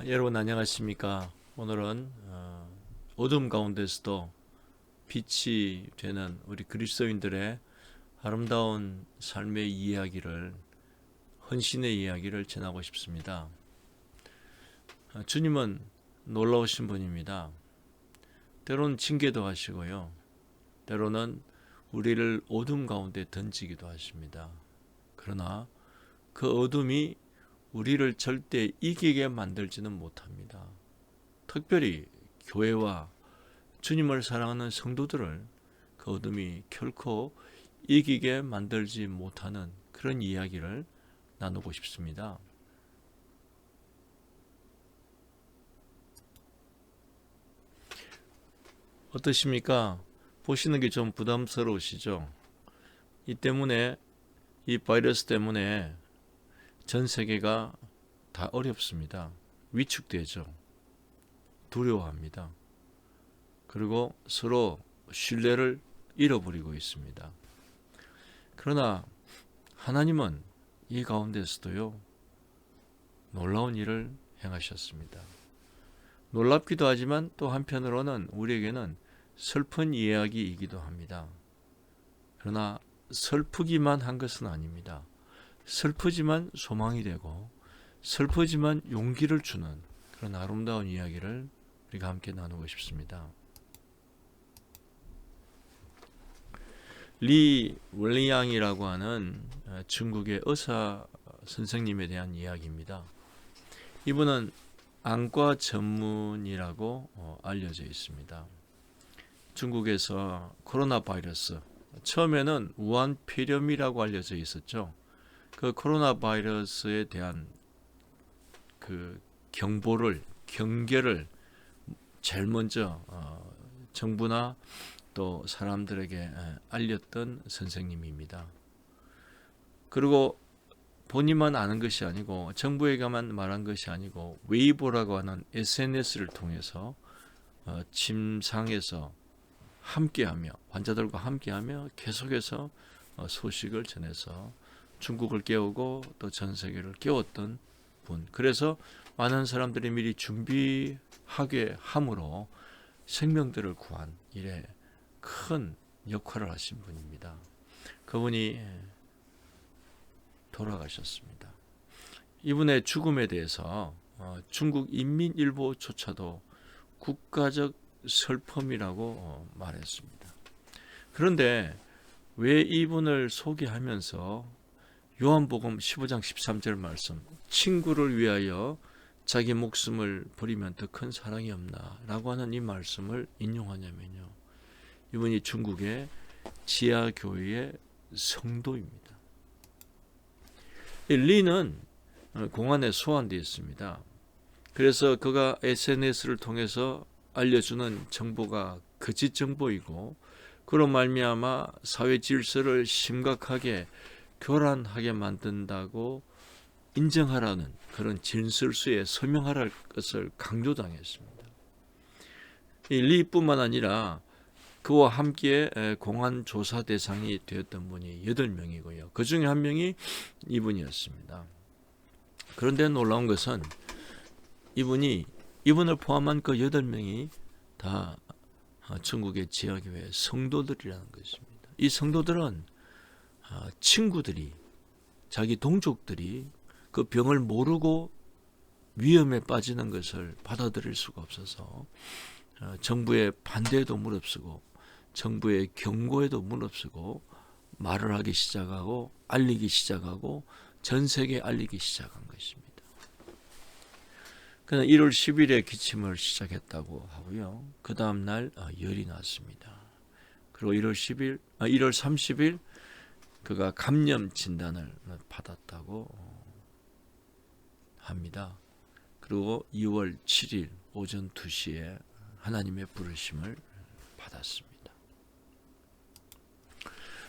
여러분 안녕하십니까? 오늘은 어둠 가운데서도 빛이 되는 우리 그리스도인들의 아름다운 삶의 이야기를, 헌신의 이야기를 전하고 싶습니다. 주님은 놀라우신 분입니다. 때로는 징계도 하시고요. 때로는 우리를 어둠 가운데 던지기도 하십니다. 그러나 그 어둠이 우리를 절대 이기게 만들지는 못합니다. 특별히 교회와 주님을 사랑하는 성도들을 그 어둠이 결코 이기게 만들지 못하는 그런 이야기를 나누고 싶습니다. 어떠십니까? 보시는 게 좀 부담스러우시죠? 이 바이러스 때문에 전 세계가 다 어렵습니다. 위축되죠. 두려워합니다. 그리고 서로 신뢰를 잃어버리고 있습니다. 그러나 하나님은 이 가운데서도요, 놀라운 일을 행하셨습니다. 놀랍기도 하지만 또 한편으로는 우리에게는 슬픈 이야기이기도 합니다. 그러나 슬프기만 한 것은 아닙니다. 슬프지만 소망이 되고 슬프지만 용기를 주는 그런 아름다운 이야기를 우리가 함께 나누고 싶습니다. 리 월리양이라고 하는 중국의 의사 선생님에 대한 이야기입니다. 이분은 안과 전문이라고 알려져 있습니다. 중국에서 코로나 바이러스, 처음에는 우한 폐렴이라고 알려져 있었죠. 그 코로나 바이러스에 대한 그 경계를 제일 먼저 정부나 또 사람들에게 알렸던 선생님입니다. 그리고 본인만 아는 것이 아니고 정부에게만 말한 것이 아니고 웨이보라고 하는 SNS를 통해서 침상에서 함께하며 환자들과 함께하며 계속해서 소식을 전해서 중국을 깨우고 또 전 세계를 깨웠던 분. 그래서 많은 사람들이 미리 준비하게 함으로 생명들을 구한 일에 큰 역할을 하신 분입니다. 그분이 돌아가셨습니다. 이분의 죽음에 대해서 중국 인민일보조차도 국가적 슬픔이라고 말했습니다. 그런데 왜 이분을 소개하면서 요한복음 15장 13절 말씀, 친구를 위하여 자기 목숨을 버리면 더 큰 사랑이 없나 라고 하는 이 말씀을 인용하냐면요, 이분이 중국의 지하교회의 성도입니다. 리는 공안에 소환되어 있습니다. 그래서 그가 SNS를 통해서 알려주는 정보가 거짓 정보이고, 그로 말미암아 사회 질서를 심각하게 교란하게 만든다고 인정하라는 그런 진술서에 서명할 것을 강조당했습니다. 이 리뿐만 아니라 그와 함께 공안 조사 대상이 되었던 분이 8명이고요. 그 중에 한 명이 이분이었습니다. 그런데 놀라운 것은 이분을 포함한 그 8명이 다 중국의 지하교회 성도들이라는 것입니다. 이 성도들은 친구들이, 자기 동족들이 그 병을 모르고 위험에 빠지는 것을 받아들일 수가 없어서 정부의 반대에도 무릅쓰고 정부의 경고에도 무릅쓰고 말을 하기 시작하고 알리기 시작하고 전 세계에 알리기 시작한 것입니다. 그는 1월 10일에 기침을 시작했다고 하고요. 그 다음 날 열이 났습니다. 그리고 1월 30일 그가 감염 진단을 받았다고 합니다. 그리고 2월 7일 오전 2시에 하나님의 부르심을 받았습니다.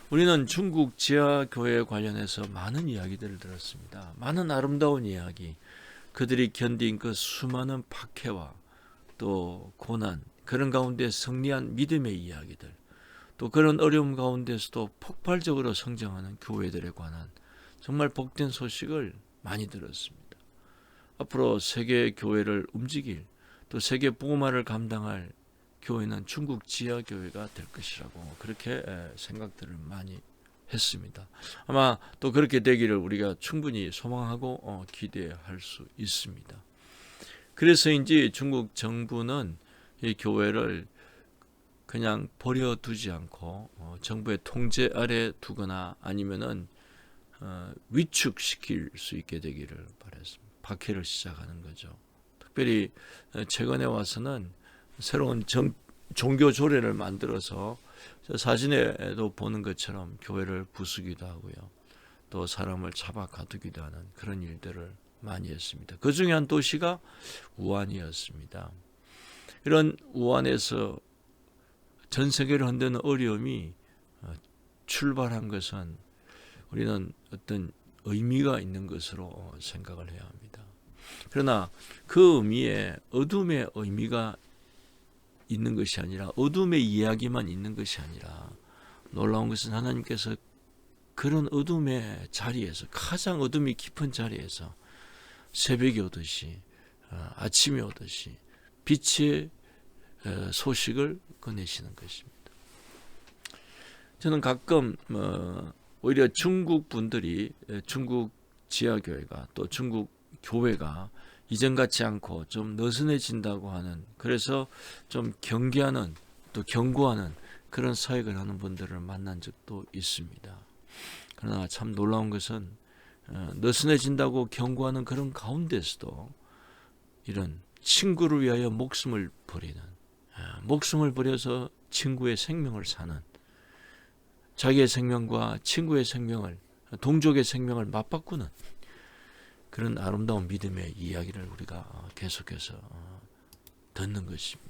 우리는 중국 지하교회 관련해서 많은 이야기들을 들었습니다. 많은 아름다운 이야기, 그들이 견딘 그 수많은 박해와 또 고난, 그런 가운데 승리한 믿음의 이야기들, 또 그런 어려움 가운데서도 폭발적으로 성장하는 교회들에 관한 정말 복된 소식을 많이 들었습니다. 앞으로 세계 교회를 움직일, 또 세계 복음화를 감당할 교회는 중국 지하 교회가 될 것이라고 그렇게 생각들을 많이 했습니다. 아마 또 그렇게 되기를 우리가 충분히 소망하고 기대할 수 있습니다. 그래서인지 중국 정부는 이 교회를 그냥 버려두지 않고 정부의 통제 아래 두거나 아니면은 위축시킬 수 있게 되기를 바랐습니다. 박해를 시작하는 거죠. 특별히 최근에 와서는 새로운 종교 조례를 만들어서 사진에도 보는 것처럼 교회를 부수기도 하고요. 또 사람을 잡아 가두기도 하는 그런 일들을 많이 했습니다. 그 중에 한 도시가 우한이었습니다. 이런 우한에서 전 세계를 흔드는 어려움이 출발한 것은 우리는 어떤 의미가 있는 것으로 생각을 해야 합니다. 그러나 그 의미에 어둠의 의미가 있는 것이 아니라 어둠의 이야기만 있는 것이 아니라 놀라운 것은 하나님께서 그런 어둠의 자리에서 가장 어둠이 깊은 자리에서 새벽이 오듯이 아침이 오듯이 빛의 소식을 꺼내시는 것입니다. 저는 가끔 오히려 중국 분들이 중국 지하교회가 또 중국 교회가 이전 같지 않고 좀 느슨해진다고 하는, 그래서 좀 경계하는 또 경고하는 그런 사역을 하는 분들을 만난 적도 있습니다. 그러나 참 놀라운 것은 느슨해진다고 경고하는 그런 가운데서도 이런 친구를 위하여 목숨을 버리는, 목숨을 버려서 친구의 생명을 사는, 자기의 생명과 친구의 생명을, 동족의 생명을 맞바꾸는 그런 아름다운 믿음의 이야기를 우리가 계속해서 듣는 것입니다.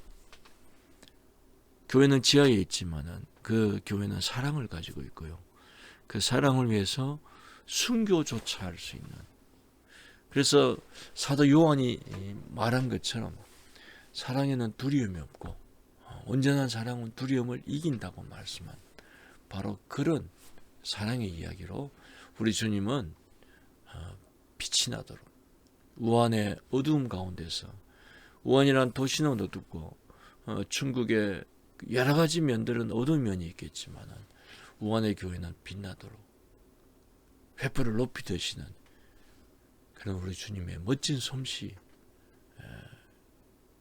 교회는 지하에 있지만은 그 교회는 사랑을 가지고 있고요. 그 사랑을 위해서 순교조차 할 수 있는, 그래서 사도 요한이 말한 것처럼 사랑에는 두려움이 없고 온전한 사랑은 두려움을 이긴다고 말씀한 바로 그런 사랑의 이야기로 우리 주님은 빛이 나도록 우한의 어두움 가운데서, 우한이란 도시는 어둡고 중국의 여러 가지 면들은 어두운 면이 있겠지만 우한의 교회는 빛나도록 횃불을 높이 드시는 그런 우리 주님의 멋진 솜씨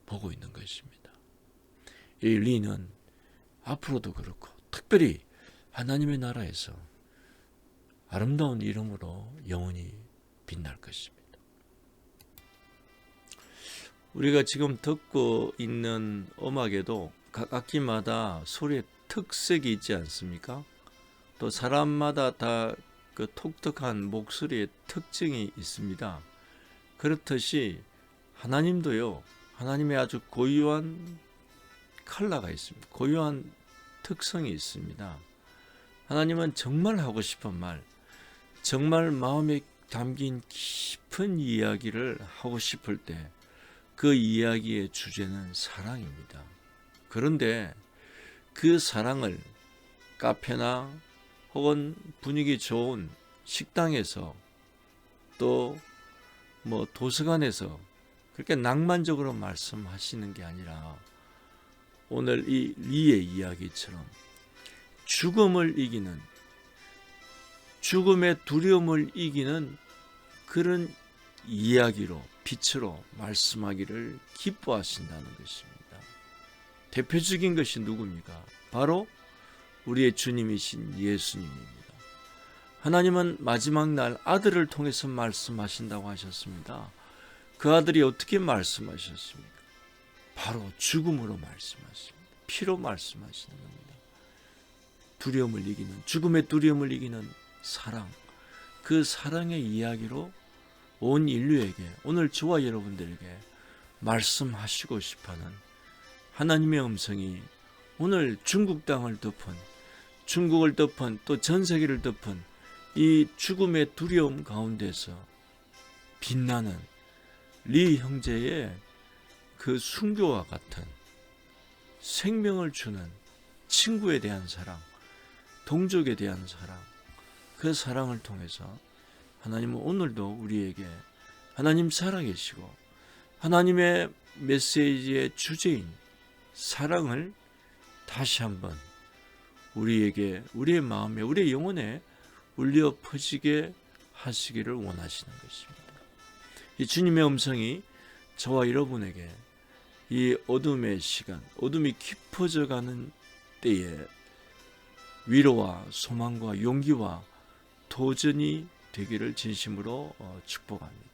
보고 있는 것입니다. 이 리는 앞으로도 그렇고 특별히 하나님의 나라에서 아름다운 이름으로 영원히 빛날 것입니다. 우리가 지금 듣고 있는 음악에도 각 악기마다 소리의 특색이 있지 않습니까? 또 사람마다 다 그 독특한 목소리의 특징이 있습니다. 그렇듯이 하나님도요, 하나님의 아주 고유한 컬러가 있습니다. 고유한 특성이 있습니다. 하나님은 정말 하고 싶은 말, 정말 마음에 담긴 깊은 이야기를 하고 싶을 때 그 이야기의 주제는 사랑입니다. 그런데 그 사랑을 카페나 혹은 분위기 좋은 식당에서 또 도서관에서 그렇게 낭만적으로 말씀하시는 게 아니라 오늘 이 리의 이야기처럼 죽음을 이기는, 죽음의 두려움을 이기는 그런 이야기로, 빛으로 말씀하기를 기뻐하신다는 것입니다. 대표적인 것이 누굽니까? 바로 우리의 주님이신 예수님입니다. 하나님은 마지막 날 아들을 통해서 말씀하신다고 하셨습니다. 그 아들이 어떻게 말씀하셨습니까? 바로 죽음으로 말씀하십니다. 피로 말씀하시는 겁니다. 두려움을 이기는, 죽음의 두려움을 이기는 사랑, 그 사랑의 이야기로 온 인류에게, 오늘 저와 여러분들에게 말씀하시고 싶어하는 하나님의 음성이 오늘 중국 땅을 덮은, 중국을 덮은, 또 전 세계를 덮은 이 죽음의 두려움 가운데서 빛나는 리 형제의 그 순교와 같은 생명을 주는 친구에 대한 사랑, 동족에 대한 사랑, 그 사랑을 통해서 하나님은 오늘도 우리에게 하나님 살아계시고 하나님의 메시지의 주제인 사랑을 다시 한번 우리에게, 우리의 마음에, 우리의 영혼에 울려 퍼지게 하시기를 원하시는 것입니다. 이 주님의 음성이 저와 여러분에게 이 어둠의 시간, 어둠이 깊어져 가는 때에 위로와 소망과 용기와 도전이 되기를 진심으로 축복합니다.